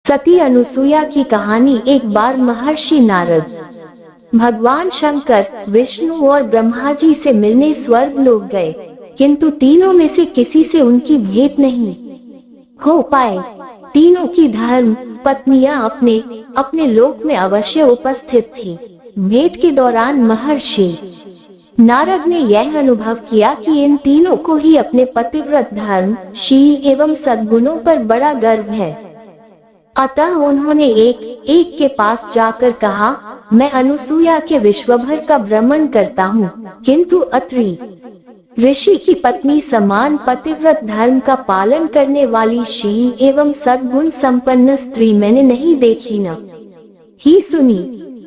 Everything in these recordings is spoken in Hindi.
सती अनुसुईया की कहानी। एक बार महर्षि नारद भगवान शंकर, विष्णु और ब्रह्मा जी से मिलने स्वर्ग लोक गए, किंतु तीनों में से किसी से उनकी भेंट नहीं हो पाए। तीनों की धर्म पत्नियां अपने अपने लोक में अवश्य उपस्थित थी। भेंट के दौरान महर्षि नारद ने यह अनुभव किया कि इन तीनों को ही अपने पतिव्रत धर्म, शील एवं सद्गुणों पर बड़ा गर्व है। अतः उन्होंने एक एक के पास जाकर कहा, मैं अनुसुईया के विश्वभर का भ्रमण करता हूँ, किंतु अत्रि ऋषि की पत्नी समान पतिव्रत धर्म का पालन करने वाली शील एवं सद्गुण संपन्न स्त्री मैंने नहीं देखी न ही सुनी।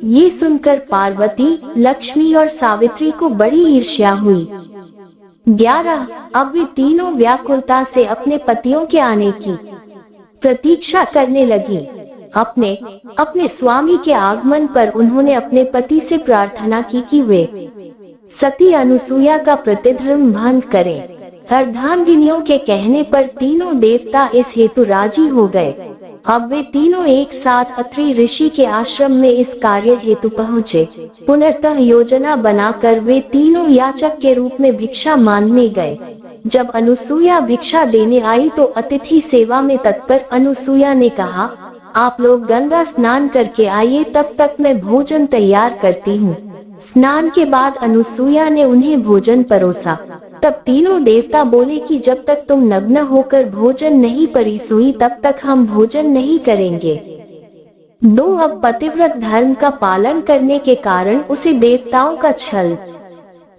ये सुनकर पार्वती, लक्ष्मी और सावित्री को बड़ी ईर्ष्या हुई। 11 अब वे तीनों व्याकुलता से अपने पतियों के आने की प्रतीक्षा करने लगी। अपने अपने स्वामी के आगमन पर उन्होंने अपने पति से प्रार्थना की कि वे सती अनुसुईया का प्रतिधर्म भंग करें। अर्धांगिनियों के कहने पर तीनों देवता इस हेतु राजी हो गए। अब वे तीनों एक साथ अत्रि ऋषि के आश्रम में इस कार्य हेतु पहुँचे। पुनर्तः योजना बनाकर वे तीनों याचक के रूप में भिक्षा मांगने गए। जब अनुसुईया भिक्षा देने आई तो अतिथि सेवा में तत्पर अनुसुईया ने कहा, आप लोग गंगा स्नान करके आइए, तब तक मैं भोजन तैयार करती हूँ। स्नान के बाद अनुसुईया ने उन्हें भोजन परोसा। तब तीनों देवता बोले कि जब तक तुम नग्न होकर भोजन नहीं परिसुई तब तक हम भोजन नहीं करेंगे। 2 अब पतिव्रत धर्म का पालन करने के कारण उसे देवताओं का छल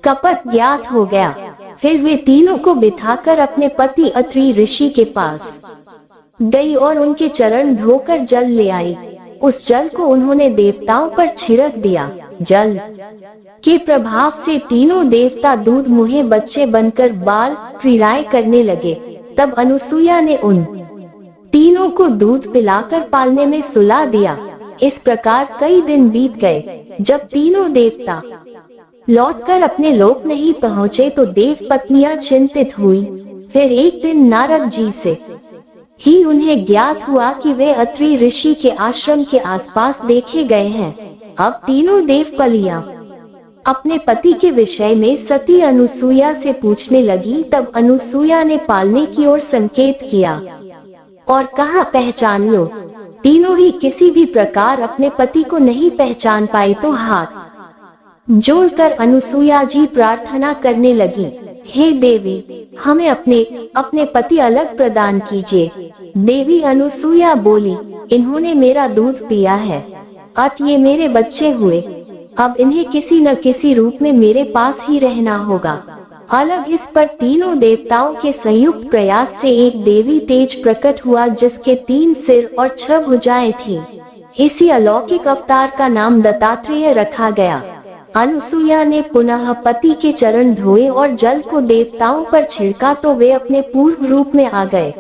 कपट ज्ञात हो गया। फिर वे तीनों को बिठाकर अपने पति अत्रि ऋषि के पास गई और उनके चरण धोकर जल ले आई। उस जल को उन्होंने देवताओं पर छिड़क दिया। जल के प्रभाव से तीनों देवता दूध मुहे बच्चे बनकर बाल क्रीड़ाएं करने लगे। तब अनुसुईया ने उन तीनों को दूध पिलाकर पालने में सुला दिया। इस प्रकार कई दिन बीत गए। जब तीनों देवता लौटकर अपने लोक नहीं पहुँचे तो देव पत्नियां चिंतित हुई। फिर एक दिन नारद जी से ही उन्हें ज्ञात हुआ कि वे अत्रि ऋषि के आश्रम के आसपास देखे गए हैं। अब तीनों देवकलियां अपने पति के विषय में सती अनुसुईया से पूछने लगी। तब अनुसुईया ने पालने की ओर संकेत किया और कहा, पहचान लो। तीनों ही किसी भी प्रकार अपने पति को नहीं पहचान पाई तो हाथ जोड़कर अनुसुईया जी प्रार्थना करने लगी, हे देवी, हमें अपने पति अलग प्रदान कीजिए। देवी अनुसुईया बोली, इन्होंने मेरा दूध पिया है, अत ये मेरे बच्चे हुए। अब इन्हें किसी न किसी रूप में मेरे पास ही रहना होगा। अलग इस पर तीनों देवताओं के संयुक्त प्रयास से एक देवी तेज प्रकट हुआ जिसके 3 सिर और 6 भुजाएं थी। इसी अलौकिक अवतार का नाम दत्तात्रेय रखा गया। अनुसुईया ने पुनः पति के चरण धोए और जल को देवताओं पर छिड़का तो वे अपने पूर्व रूप में आ गए।